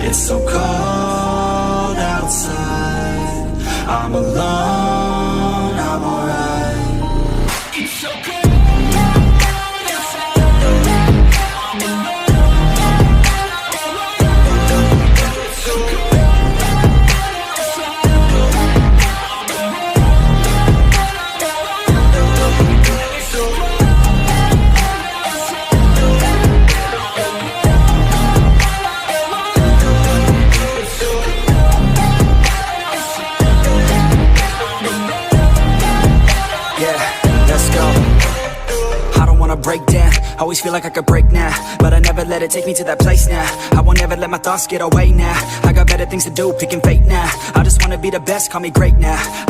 It's so cold outside, I'm alone, I'm alright. It's so cold outside, I'm alone, it's so cold outside, I'm alone, it's so cold. Break down, always feel like I could break now, but I never let it take me to that place now. I won't ever let my thoughts get away now. I got better things to do, picking fate now. I just wanna be the best, call me great now.